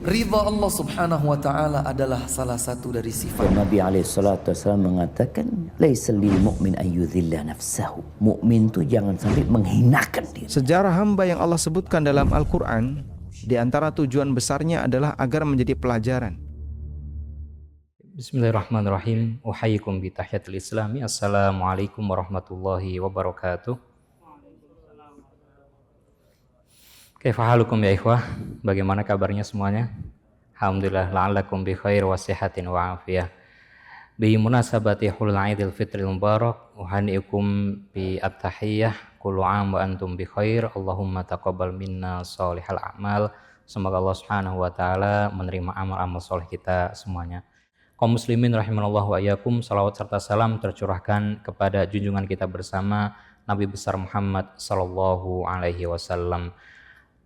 Ridha Allah subhanahu wa ta'ala adalah salah satu dari sifat. Nabi SAW mengatakan, laisa lil mu'min ayyudhilla nafsahu. Mukmin itu jangan sampai menghinakan diri. Sejarah hamba yang Allah sebutkan dalam Al-Quran, di antara tujuan besarnya adalah agar menjadi pelajaran. Bismillahirrahmanirrahim. Uhayyikum bi tahiyatil islami. Assalamualaikum warahmatullahi wabarakatuh. Kaifa halukum ya ikhwah? Bagaimana kabarnya semuanya? Alhamdulillah, la'allakum bi khair wa sihatin wa afiyah. Bi munasabati hulul Aidil Fitril Mubarak, uhaniikum bi at-tahiyyah kullu 'am wa antum bi khair. Allahumma taqabbal minna shalihal a'mal. Semoga Allah Subhanahu wa taala menerima amal-amal soleh kita semuanya. Kaum muslimin rahimanallahu wa iyyakum, salawat serta salam tercurahkan kepada junjungan kita bersama Nabi besar Muhammad sallallahu alaihi wasallam.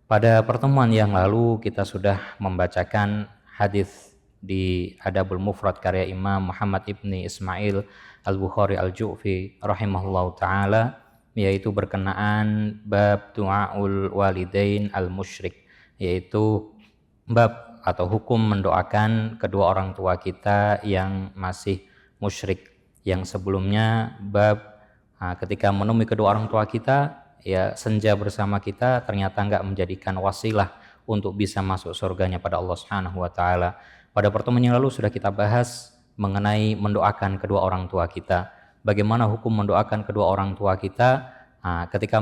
Pada pertemuan yang lalu kita sudah membacakan hadis di Adabul Mufrad karya Imam Muhammad ibni Ismail Al-Bukhari Al-Ju'fi rahimahullahu ta'ala, yaitu berkenaan bab du'aul walidain al-musyrik, yaitu bab atau hukum mendoakan kedua orang tua kita yang masih musyrik. Yang sebelumnya bab ketika menemui kedua orang tua kita, ya senja bersama kita ternyata enggak menjadikan wasilah untuk bisa masuk surganya pada Allah Subhanahu wa taala. Pada pertemuan yang lalu sudah kita bahas mengenai mendoakan kedua orang tua kita. Bagaimana hukum mendoakan kedua orang tua kita ketika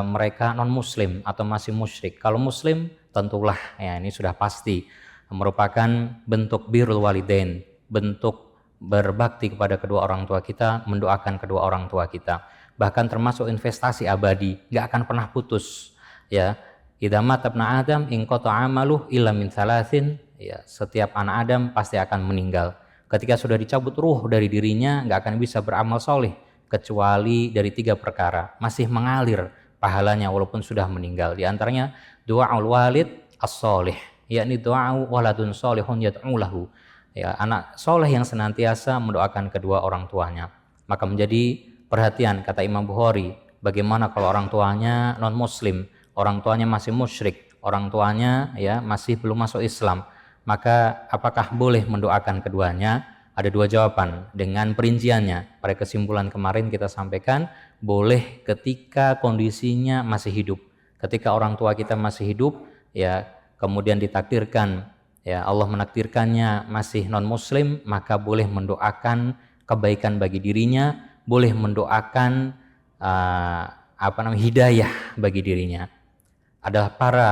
mereka non muslim atau masih musyrik. Kalau muslim tentulah ya ini sudah pasti merupakan bentuk birrul walidain, bentuk berbakti kepada kedua orang tua kita, mendoakan kedua orang tua kita. Bahkan termasuk investasi abadi, nggak akan pernah putus. Ya, idza mata ibnu Adam inqata'a amaluhu illa min thalathin. Ya, setiap anak Adam pasti akan meninggal. Ketika sudah dicabut ruh dari dirinya, nggak akan bisa beramal soleh kecuali dari 3 perkara. Masih mengalir pahalanya walaupun sudah meninggal. Di antaranya du'aul walid as-solih, yakni du'au waladun solihun yad'u lahu. Ya, anak soleh yang senantiasa mendoakan kedua orang tuanya. Maka menjadi perhatian kata Imam Bukhari, bagaimana kalau orang tuanya non muslim, orang tuanya masih musyrik, orang tuanya ya masih belum masuk Islam, maka apakah boleh mendoakan keduanya? Ada 2 jawaban dengan perinciannya. Pada kesimpulan kemarin kita sampaikan boleh ketika kondisinya masih hidup. Ketika orang tua kita masih hidup, ya kemudian ditakdirkan, ya Allah menakdirkannya masih non muslim, maka boleh mendoakan kebaikan bagi dirinya, boleh mendoakan hidayah bagi dirinya. Ada para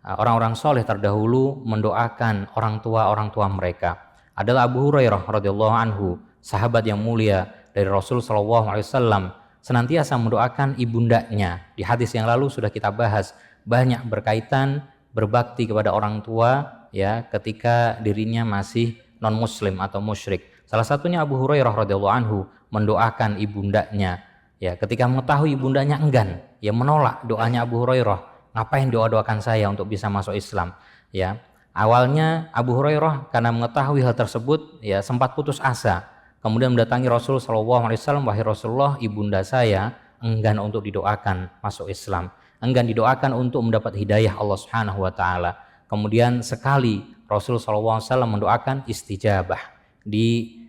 orang-orang soleh terdahulu mendoakan orang tua mereka. Adalah Abu Hurairah radhiyallahu anhu, sahabat yang mulia dari Rasul sallallahu alaihi wasallam, senantiasa mendoakan ibundanya. Di hadis yang lalu sudah kita bahas, banyak berkaitan berbakti kepada orang tua ya ketika dirinya masih non muslim atau musyrik. Salah satunya Abu Hurairah radhiyallahu anhu mendoakan ibundanya. Ya, ketika mengetahui ibundanya enggan, ya menolak doanya Abu Hurairah. Ngapain doakan saya untuk bisa masuk Islam? Ya, awalnya Abu Hurairah karena mengetahui hal tersebut, ya sempat putus asa. Kemudian mendatangi Rasul sallallahu alaihi wasallam, wahai Rasulullah, ibunda saya enggan untuk didoakan masuk Islam, enggan didoakan untuk mendapat hidayah Allah Subhanahu wa taala. Kemudian sekali Rasul sallallahu alaihi wasallam mendoakan istijabah. Di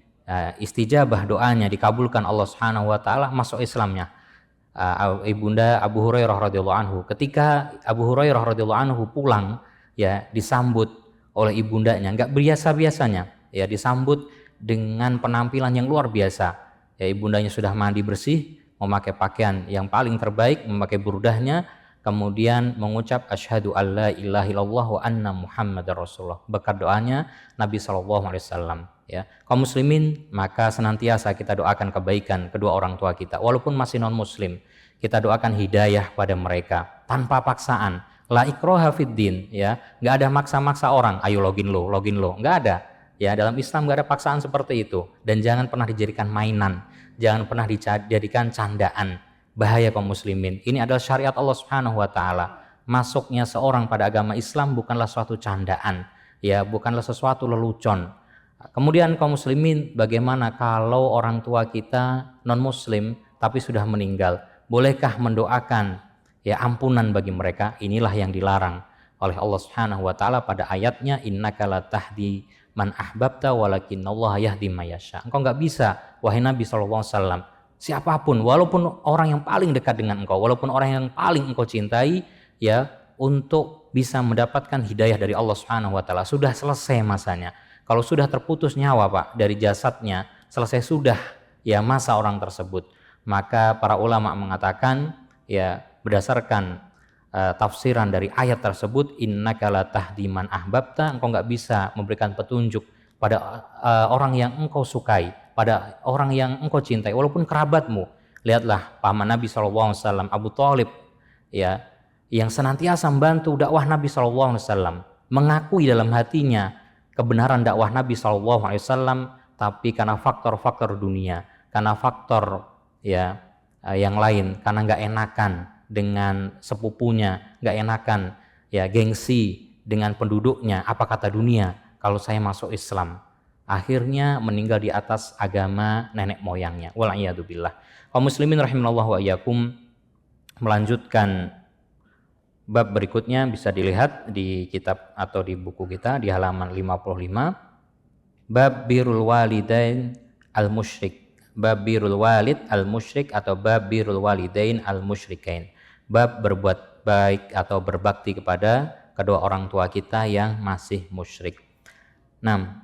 istijabah doanya dikabulkan Allah Subhanahu wa taala, masuk Islamnya ibunda Abu Hurairah radhiyallahu anhu. Ketika Abu Hurairah radhiyallahu anhu pulang, ya disambut oleh ibundanya enggak biasa-biasanya, ya disambut dengan penampilan yang luar biasa. Ya ibundanya sudah mandi bersih, memakai pakaian yang paling terbaik, memakai burdahnya, kemudian mengucap asyhadu alla ilaha illallah wa anna muhammadar rasulullah. Berkat doanya Nabi sallallahu alaihi wasallam. Ya, kaum muslimin, maka senantiasa kita doakan kebaikan kedua orang tua kita walaupun masih non muslim. Kita doakan hidayah pada mereka tanpa paksaan. La ikraha fiddin, ya, enggak ada maksa-maksa orang, ayo login lo, enggak ada. Ya, dalam Islam enggak ada paksaan seperti itu, dan jangan pernah dijadikan mainan, jangan pernah dijadikan candaan. Bahaya kaum muslimin. Ini adalah syariat Allah Subhanahu wa taala. Masuknya seorang pada agama Islam bukanlah suatu candaan, ya, bukanlah sesuatu lelucon. Kemudian kaum muslimin, bagaimana kalau orang tua kita non muslim tapi sudah meninggal? Bolehkah mendoakan ya ampunan bagi mereka? Inilah yang dilarang. oleh Allah Subhanahu wa taala pada ayatnya, innaka la tahdi man ahbabta walakinallaha yahdi may yasha. Engkau enggak bisa wahai Nabi sallallahu alaihi wasallam, siapapun, walaupun orang yang paling dekat dengan engkau, walaupun orang yang paling engkau cintai, ya, untuk bisa mendapatkan hidayah dari Allah Subhanahu wa taala. Sudah selesai masanya. Kalau sudah terputus nyawa, Pak, dari jasadnya, selesai sudah ya masa orang tersebut. Maka para ulama mengatakan, ya, berdasarkan tafsiran dari ayat tersebut, innaka la tahdi man ahbabta, engkau enggak bisa memberikan petunjuk pada orang yang engkau sukai, pada orang yang engkau cintai, walaupun kerabatmu. Lihatlah paman Nabi SAW, Abu Thalib, ya, yang senantiasa membantu dakwah Nabi SAW, mengakui dalam hatinya kebenaran dakwah Nabi SAW, tapi karena faktor-faktor dunia, karena faktor ya yang lain, karena nggak enakan dengan sepupunya, nggak enakan ya gengsi dengan penduduknya, apa kata dunia kalau saya masuk Islam, akhirnya meninggal di atas agama nenek moyangnya. Wal'iyadzubillah. Kaum muslimin rahimallahu wa iyyakum, melanjutkan bab berikutnya bisa dilihat di kitab atau di buku kita di halaman 55, bab birrul walidain al-musyrik, bab birrul walid al-musyrik atau bab birrul walidain al-musyrikain, bab berbuat baik atau berbakti kepada kedua orang tua kita yang masih musyrik. Nah,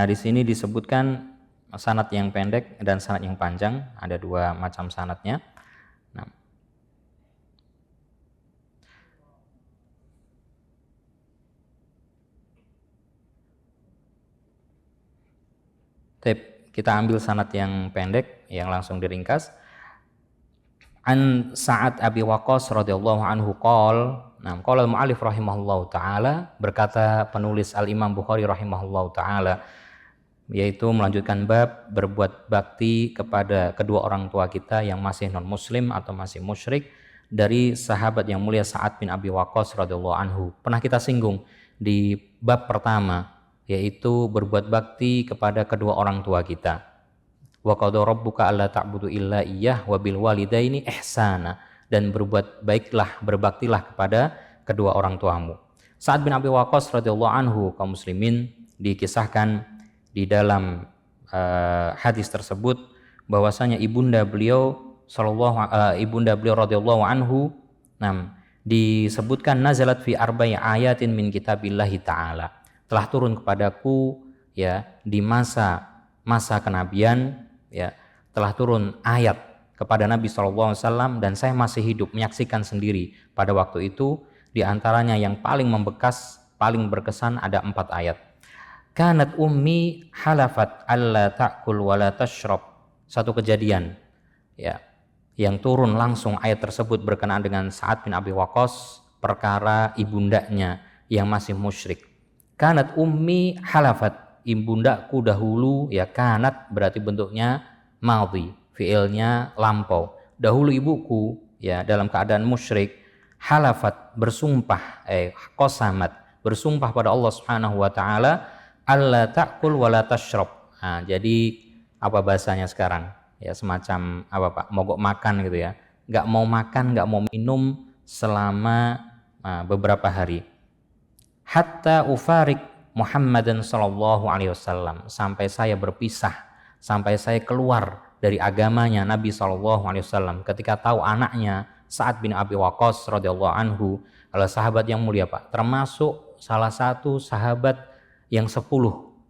di sini disebutkan sanad yang pendek dan sanad yang panjang, ada dua macam sanadnya. Nah, kita ambil sanad yang pendek yang langsung diringkas. An Sa'ad Abi Waqqas radhiyallahu anhu qol, nah, qala al-mu'allif rahimahullahu taala, berkata penulis Al-Imam Bukhari rahimahullahu taala, yaitu melanjutkan bab berbuat bakti kepada kedua orang tua kita yang masih non muslim atau masih musyrik, dari sahabat yang mulia Sa'ad bin Abi Waqqas radhiyallahu anhu. Pernah kita singgung di bab pertama, yaitu berbuat bakti kepada kedua orang tua kita. Wa qada rabbuka alla ta'budu illa iyyah wa bil walidaini ihsana, dan berbuat baiklah, berbaktilah kepada kedua orang tuamu. Sa'ad bin Abi Waqqas radhiyallahu anhu, kaum muslimin, dikisahkan di dalam hadis tersebut bahwasanya ibunda beliau radhiyallahu anhu, disebutkan nazalat fi arba'i ayatin min kitabillahi ta'ala, telah turun kepadaku ya di masa kenabian, ya, telah turun ayat kepada Nabi SAW, dan saya masih hidup menyaksikan sendiri pada waktu itu. Di antaranya yang paling membekas, paling berkesan ada 4 ayat. Kanat ummi halafat alla ta'kul wa la tashrab. Satu kejadian ya yang turun langsung ayat tersebut berkenaan dengan Sa'ad bin Abi Waqqas, perkara ibundanya yang masih musyrik. Kanat ummi halafat, ibundaku dahulu, ya, kanat berarti bentuknya madhi, fiilnya lampau. Dahulu ibuku ya dalam keadaan musyrik, halafat bersumpah, qasamat bersumpah pada Allah Subhanahu wa taala, alla ta'kul wa la tashrab. Nah, jadi apa bahasanya sekarang? Ya semacam apa, Pak? Mogok makan gitu ya. Enggak mau makan, enggak mau minum selama beberapa hari. Hatta ufarik Muhammadan sallallahu alaihi wasallam, sampai saya berpisah, sampai saya keluar dari agamanya Nabi sallallahu alaihi wasallam ketika tahu anaknya Sa'ad bin Abi Waqqas radhiyallahu anhu adalah sahabat yang mulia, Pak, termasuk salah satu sahabat yang 10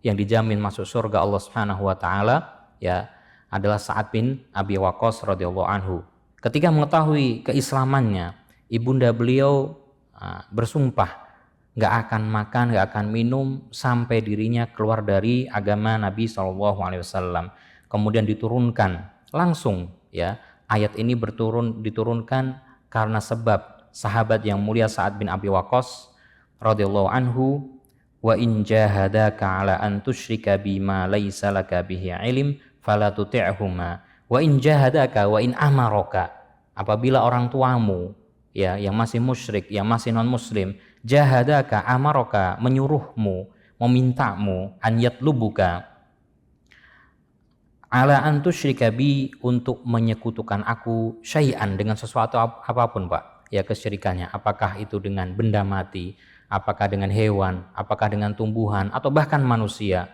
yang dijamin masuk surga Allah Subhanahu wa taala, ya, adalah Sa'ad bin Abi Waqqas radhiyallahu anhu. Ketika mengetahui keislamannya, ibunda beliau bersumpah nggak akan makan, nggak akan minum sampai dirinya keluar dari agama Nabi SAW. Kemudian diturunkan langsung, ya, ayat ini diturunkan karena sebab sahabat yang mulia Sa'ad bin Abi Waqqas radhiyallahu anhu, wa in jahadaka ala an tusyrika bima laisa laka bihi ilm fala tuti'huma wa in jahadaka wa in amaraka, apabila orang tuamu ya yang masih musyrik, yang masih non muslim, jahadaka, amaraka, menyuruhmu, memintamu, an yatlubuka, ala an tusyrika bi, untuk menyekutukan aku syai'an, dengan sesuatu apapun Pak, ya kesyirikannya, apakah itu dengan benda mati, apakah dengan hewan, apakah dengan tumbuhan, atau bahkan manusia.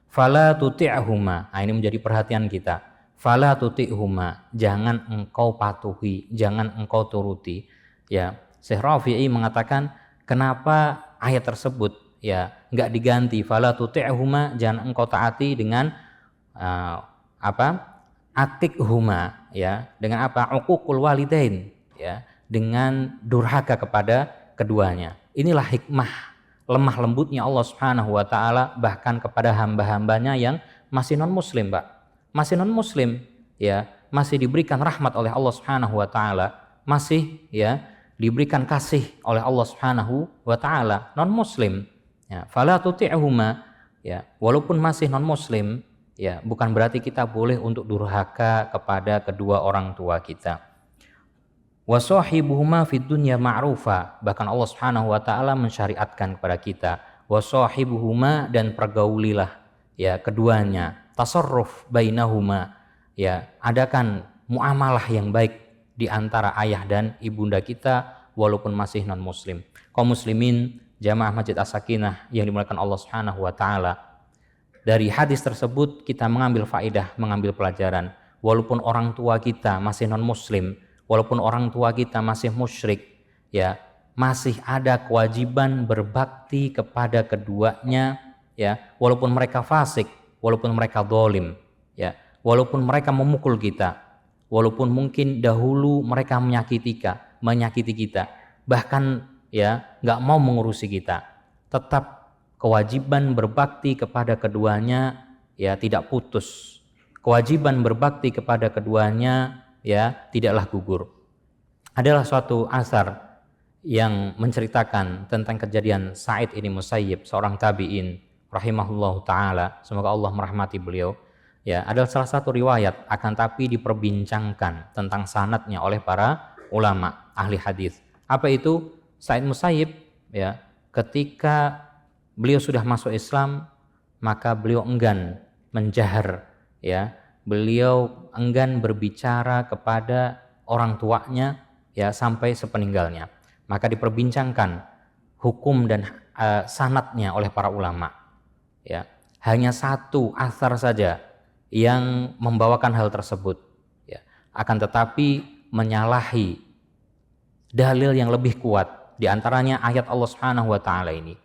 Fala tuti'huma, nah ini menjadi perhatian kita. Fala tuti'huma, jangan engkau patuhi, jangan engkau turuti. Ya, Syekh Rafi'i mengatakan kenapa ayat tersebut ya enggak diganti fala tuti'huma, jangan engkau taati dengan atikhuma, ya, dengan apa? Uququl walidain, ya, dengan durhaka kepada keduanya. Inilah hikmah lemah lembutnya Allah Subhanahu wa taala bahkan kepada hamba-hambanya yang masih non muslim, Pak. Masih non muslim, ya, masih diberikan rahmat oleh Allah Subhanahu wa taala, masih ya diberikan kasih oleh Allah Subhanahu wa taala, non muslim. Ya, fala tuti'huma, ya, walaupun masih non muslim, ya, bukan berarti kita boleh untuk durhaka kepada kedua orang tua kita. Wa sahibuhuma fid dunya ma'rufa, bahkan Allah Subhanahu wa taala mensyariatkan kepada kita, wa sahibuhuma, dan pergaulilah ya keduanya, tasarruf bainahuma, ya, adakan muamalah yang baik di antara ayah dan ibunda kita walaupun masih non muslim. Kaum muslimin jamaah Masjid As-Sakinah yang dimuliakan Allah Subhanahu wa taala, dari hadis tersebut kita mengambil faedah, mengambil pelajaran. Walaupun orang tua kita masih non muslim, walaupun orang tua kita masih musyrik, ya, masih ada kewajiban berbakti kepada keduanya, ya, walaupun mereka fasik, walaupun mereka zalim, ya, walaupun mereka memukul kita, walaupun mungkin dahulu mereka menyakiti kita, bahkan ya nggak mau mengurusi kita, tetap kewajiban berbakti kepada keduanya ya tidak putus. Kewajiban berbakti kepada keduanya ya tidaklah gugur. Adalah suatu asar yang menceritakan tentang kejadian Sa'id bin Musayyib, seorang tabi'in rahimahullahu taala, semoga Allah merahmati beliau. Ya, adalah salah satu riwayat, akan tapi diperbincangkan tentang sanadnya oleh para ulama ahli hadis. Apa itu? Sa'id Musayyib, ya, ketika beliau sudah masuk Islam, maka beliau enggan menjahar, ya, beliau enggan berbicara kepada orang tuanya, ya, sampai sepeninggalnya. Maka diperbincangkan hukum dan sanadnya oleh para ulama, ya. Hanya satu asar saja yang membawakan hal tersebut, ya, akan tetapi menyalahi dalil yang lebih kuat, di antaranya ayat Allah Subhanahu wa taala ini.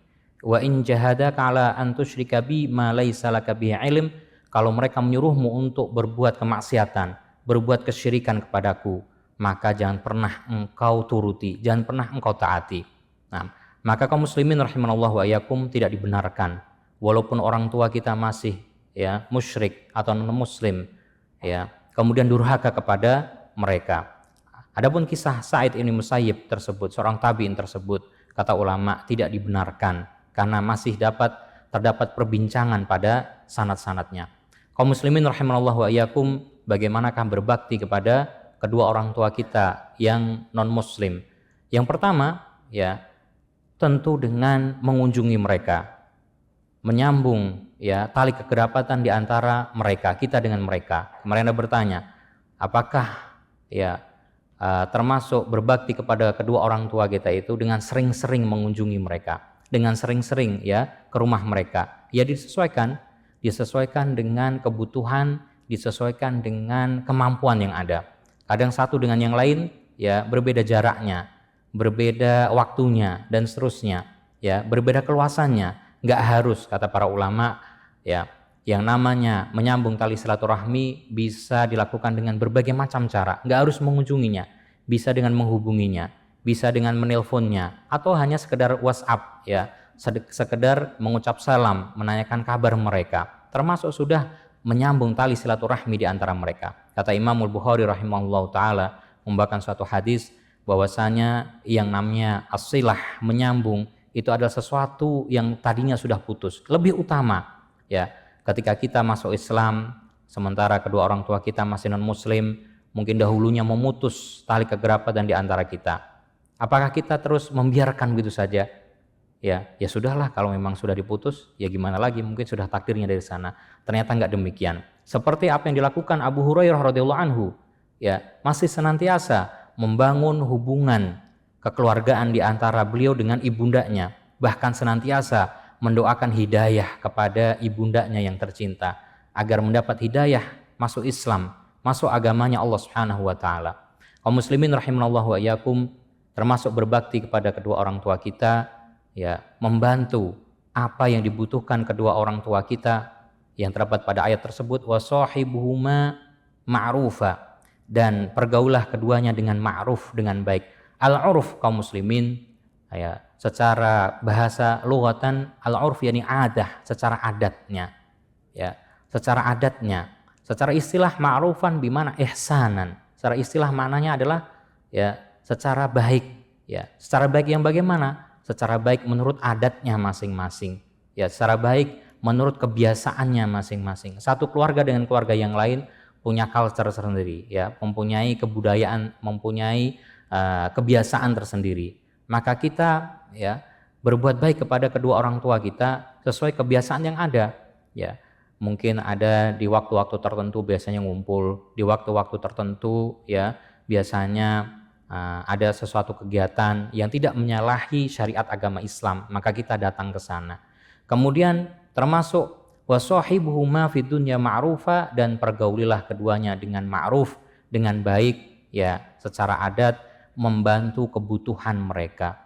Wa in jahadaka ala an tusyrika bi ma laisa laka bihi ilm, kalau mereka menyuruhmu untuk berbuat kemaksiatan, berbuat kesyirikan kepadaku, maka jangan pernah engkau turuti, jangan pernah engkau taati. Nah, maka kaum muslimin rahimanallahu wa iyyakum tidak dibenarkan walaupun orang tua kita masih ya musyrik atau non muslim, ya, kemudian durhaka kepada mereka. Adapun kisah Sa'id bin Musayyib tersebut, seorang tabi'in tersebut, kata ulama tidak dibenarkan karena masih terdapat perbincangan pada sanad-sanadnya. Kaum muslimin rahimanallahu wa iyyakum, bagaimanakah berbakti kepada kedua orang tua kita yang non muslim? Yang pertama, ya, tentu dengan mengunjungi mereka, menyambung ya tali kekerabatan di antara mereka, kita dengan mereka. Kemarin Anda bertanya, apakah ya termasuk berbakti kepada kedua orang tua kita itu dengan sering-sering mengunjungi mereka, dengan sering-sering ya ke rumah mereka. Ya disesuaikan dengan kebutuhan, disesuaikan dengan kemampuan yang ada. Kadang satu dengan yang lain ya berbeda jaraknya, berbeda waktunya dan seterusnya, ya berbeda keluasannya. Nggak harus, kata para ulama, ya, yang namanya menyambung tali silaturahmi bisa dilakukan dengan berbagai macam cara. Nggak harus mengunjunginya, bisa dengan menghubunginya, bisa dengan menelponnya, atau hanya sekedar WhatsApp, ya, sekedar mengucap salam, menanyakan kabar mereka, termasuk sudah menyambung tali silaturahmi di antara mereka. Kata Imamul Bukhari rahimahullah taala membawakan suatu hadis bahwasanya yang namanya as-silah, menyambung, itu adalah sesuatu yang tadinya sudah putus, lebih utama, ya. Ketika kita masuk Islam, sementara kedua orang tua kita masih non-muslim, mungkin dahulunya memutus tali kekerabatan di antara kita. Apakah kita terus membiarkan begitu saja? ya sudahlah, kalau memang sudah diputus ya gimana lagi, mungkin sudah takdirnya dari sana. Ternyata enggak demikian. Seperti apa yang dilakukan Abu Hurairah radhiyallahu anhu, ya masih senantiasa membangun hubungan kekeluargaan di antara beliau dengan ibundanya, bahkan senantiasa mendoakan hidayah kepada ibundanya yang tercinta agar mendapat hidayah masuk Islam, masuk agamanya Allah Subhanahu wa taala. Kaum muslimin rahimanallahu wa iyyakum, termasuk berbakti kepada kedua orang tua kita, ya, membantu apa yang dibutuhkan kedua orang tua kita yang terdapat pada ayat tersebut, wasahibuhuma ma'rufa, dan pergaulah keduanya dengan ma'ruf, dengan baik. Al-urf kaum muslimin, ya, secara bahasa lughatan al-urf yakni adah, secara adatnya, ya, secara adatnya. Secara istilah ma'rufan bimana ihsanan. Secara istilah maknanya adalah ya secara baik, ya. Secara baik yang bagaimana? Secara baik menurut adatnya masing-masing. Ya, secara baik menurut kebiasaannya masing-masing. Satu keluarga dengan keluarga yang lain punya culture tersendiri, ya, mempunyai kebudayaan, mempunyai kebiasaan tersendiri. Maka kita ya berbuat baik kepada kedua orang tua kita sesuai kebiasaan yang ada, ya. Mungkin ada di waktu-waktu tertentu biasanya ngumpul, di waktu-waktu tertentu ya biasanya ada sesuatu kegiatan yang tidak menyalahi syariat agama Islam, maka kita datang ke sana. Kemudian termasuk wasahibuhuma fid dunya ma'rufa, dan pergaulilah keduanya dengan ma'ruf, dengan baik, ya, secara adat, membantu kebutuhan mereka.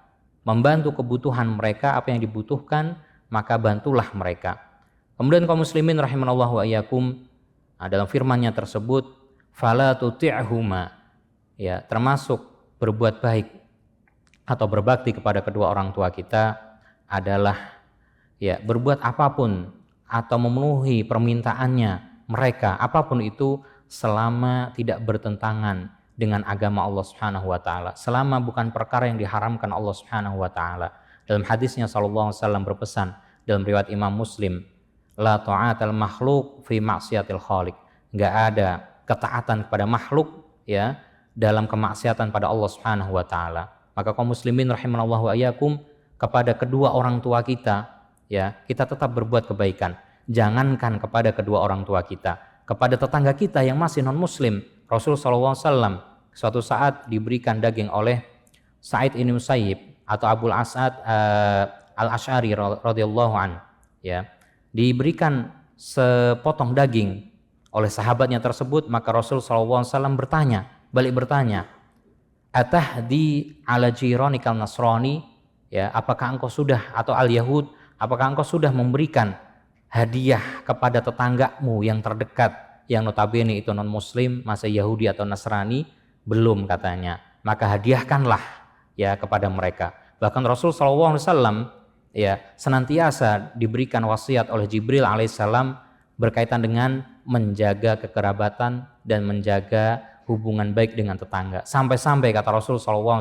Membantu kebutuhan mereka, apa yang dibutuhkan, maka bantulah mereka. Kemudian kaum muslimin rahimanallahu wa iyyakum, dalam firman-Nya tersebut, fala tuti'huma, ya, termasuk berbuat baik atau berbakti kepada kedua orang tua kita adalah ya berbuat apapun atau memenuhi permintaannya mereka, apapun itu, selama tidak bertentangan dengan agama Allah Subhanahu wa taala, selama bukan perkara yang diharamkan Allah Subhanahu wa taala. Dalam hadisnya sallallahu alaihi wasallam berpesan dalam riwayat Imam Muslim, la ta'atal makhluk fi maksiatil khaliq. Enggak ada ketaatan kepada makhluk ya dalam kemaksiatan pada Allah Subhanahu wa taala. Maka kaum muslimin rahimanallahu wa iyyakum, kepada kedua orang tua kita ya kita tetap berbuat kebaikan. Jangankan kepada kedua orang tua kita, kepada tetangga kita yang masih non muslim. Rasul sallallahu alaihi wasallam suatu saat diberikan daging oleh Sa'id bin Musayyib atau Abul As'ad al-Asy'ari radhiyallahu an, ya. Diberikan sepotong daging oleh sahabatnya tersebut, maka Rasul SAW balik bertanya, atahdi ala jiranikal nasrani, ya, apakah engkau sudah, atau al-Yahud, apakah engkau sudah memberikan hadiah kepada tetanggamu yang terdekat, yang notabene itu non muslim, masih Yahudi atau Nasrani? Belum, katanya. Maka hadiahkanlah ya kepada mereka. Bahkan Rasul SAW ya senantiasa diberikan wasiat oleh Jibril alaihissalam berkaitan dengan menjaga kekerabatan dan menjaga hubungan baik dengan tetangga. Sampai-sampai kata Rasul SAW,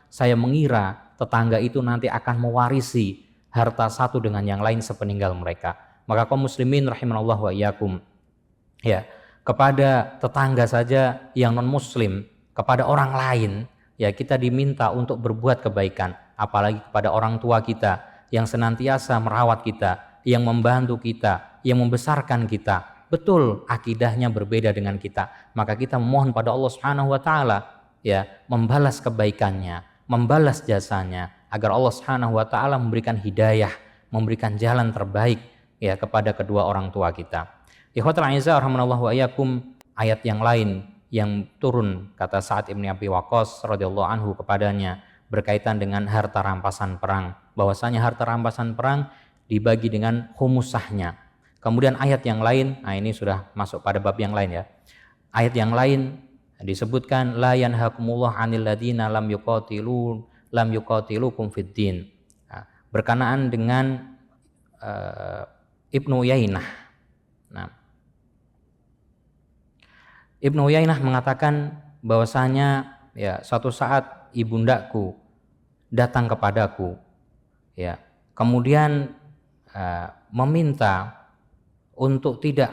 saya mengira tetangga itu nanti akan mewarisi harta satu dengan yang lain sepeninggal mereka. Maka kaum muslimin rahimanallahu wa iyyakum, ya, kepada tetangga saja yang non muslim, kepada orang lain ya kita diminta untuk berbuat kebaikan, apalagi kepada orang tua kita yang senantiasa merawat kita, yang membantu kita, yang membesarkan kita. Betul akidahnya berbeda dengan kita, maka kita memohon pada Allah Subhanahu wa taala ya membalas kebaikannya, membalas jasanya, agar Allah Subhanahu wa taala memberikan hidayah, memberikan jalan terbaik ya kepada kedua orang tua kita. Ikhwatul a'izza rahimanallahu wa iyyakum, ayat yang lain yang turun kata Sa'ad bin Abi Waqqas radhiyallahu anhu kepadanya berkaitan dengan harta rampasan perang, bahwasanya harta rampasan perang dibagi dengan khumusahnya. Kemudian ayat yang lain, nah ini sudah masuk pada bab yang lain ya. Ayat yang lain disebutkan la yanhakumullah 'anil ladzina lam yuqatilukum fid din. Nah, berkenaan dengan Ibnu Uyainah. Nah, Ibnu Uyainah mengatakan bahwasanya ya suatu saat ibundaku datang kepadaku ya, kemudian meminta untuk tidak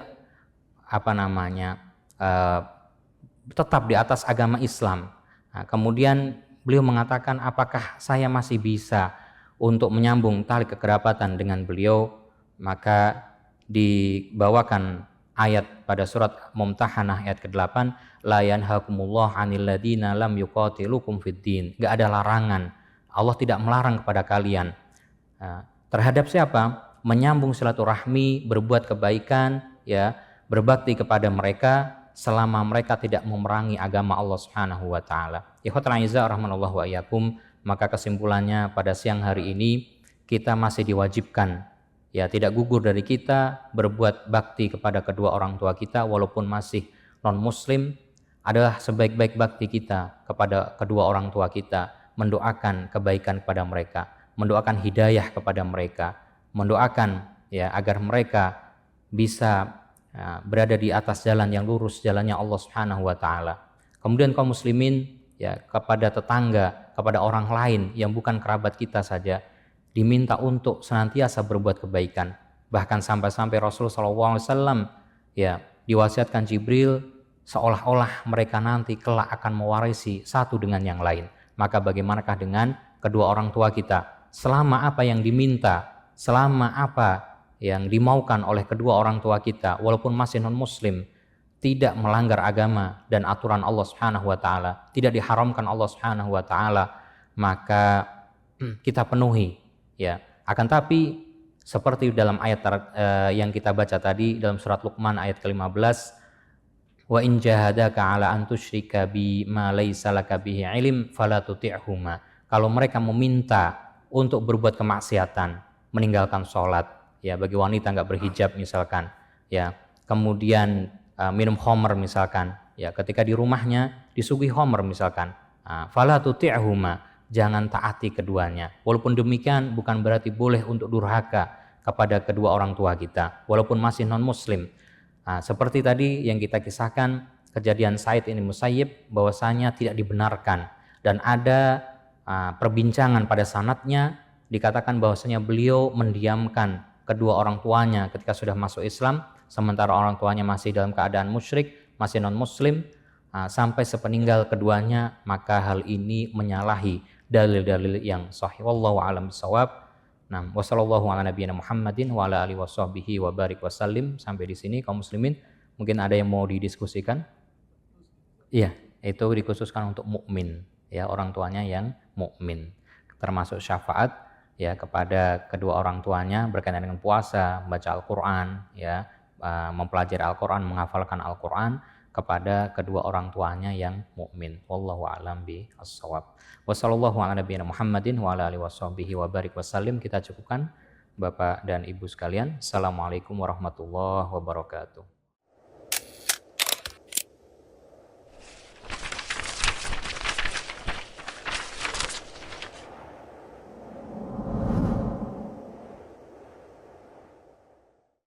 tetap di atas agama Islam. Nah, kemudian beliau mengatakan, apakah saya masih bisa untuk menyambung tali kekerabatan dengan beliau, maka dibawakan ayat pada surat Mumtahanah ayat ke-8, la yanhakumullah 'anil ladina lam yuqatilukum fid din. Enggak ada larangan. Allah tidak melarang kepada kalian. Terhadap siapa? Menyambung silaturahmi, berbuat kebaikan, ya, berbakti kepada mereka selama mereka tidak memerangi agama Allah Subhanahu wa taala. Ikhwatul aizah rahimanallahu wa iyyakum, maka kesimpulannya pada siang hari ini kita masih diwajibkan, ya, tidak gugur dari kita berbuat bakti kepada kedua orang tua kita walaupun masih non muslim. Adalah sebaik-baik bakti kita kepada kedua orang tua kita, mendoakan kebaikan kepada mereka, mendoakan hidayah kepada mereka, mendoakan, ya, agar mereka bisa berada di atas jalan yang lurus, jalannya Allah Subhanahu wa taala. Kemudian kaum muslimin, ya, kepada tetangga, kepada orang lain yang bukan kerabat kita saja diminta untuk senantiasa berbuat kebaikan. Bahkan sampai-sampai Rasulullah SAW, ya, diwasiatkan Jibril seolah-olah mereka nanti kelak akan mewarisi satu dengan yang lain. Maka bagaimanakah dengan kedua orang tua kita? Selama apa yang diminta, selama apa yang dimaukan oleh kedua orang tua kita, walaupun masih non muslim, tidak melanggar agama dan aturan Allah Subhanahu wa taala, tidak diharamkan Allah Subhanahu wa taala, maka kita penuhi, ya. Akan tapi seperti dalam ayat yang kita baca tadi dalam surat Luqman ayat ke-15, wa in jahadaka ala an tusyrika bi ma laisa laka bihi ilm fala tuti'huma. Kalau mereka meminta untuk berbuat kemaksiatan, meninggalkan sholat, ya, bagi wanita nggak berhijab misalkan, ya, kemudian minum khamr misalkan, ya, ketika di rumahnya disuguhi khamr misalkan, fala tuti'huma, jangan taati keduanya. Walaupun demikian bukan berarti boleh untuk durhaka kepada kedua orang tua kita walaupun masih non muslim. Seperti tadi yang kita kisahkan kejadian Said ini Musayyib, bahwasanya tidak dibenarkan, dan ada perbincangan pada sanadnya dikatakan bahwasanya beliau mendiamkan kedua orang tuanya ketika sudah masuk Islam, sementara orang tuanya masih dalam keadaan musyrik, masih non muslim, sampai sepeninggal keduanya. Maka hal ini menyalahi dalil-dalil yang sahih. Wallahu a'lam bishawab. Nah, wassallallahu ala nabiyina Muhammadin wa ala alihi washabbihi wa barik wasallim. Sampai di sini kaum muslimin, mungkin ada yang mau didiskusikan? Iya, itu dikhususkan untuk mukmin, ya, orang tuanya yang mukmin, termasuk syafaat, ya, kepada kedua orang tuanya berkaitan dengan puasa, baca Al-Qur'an, ya, mempelajari Al-Qur'an, menghafalkan Al-Qur'an kepada kedua orang tuanya yang mukmin. Wallahu a'lam bishawab. Wassallallahu ala nabiyina Muhammadin wa ala alihi washabbihi wa barik wasallim. Kita cukupkan Bapak dan Ibu sekalian. Assalamualaikum warahmatullahi wabarakatuh.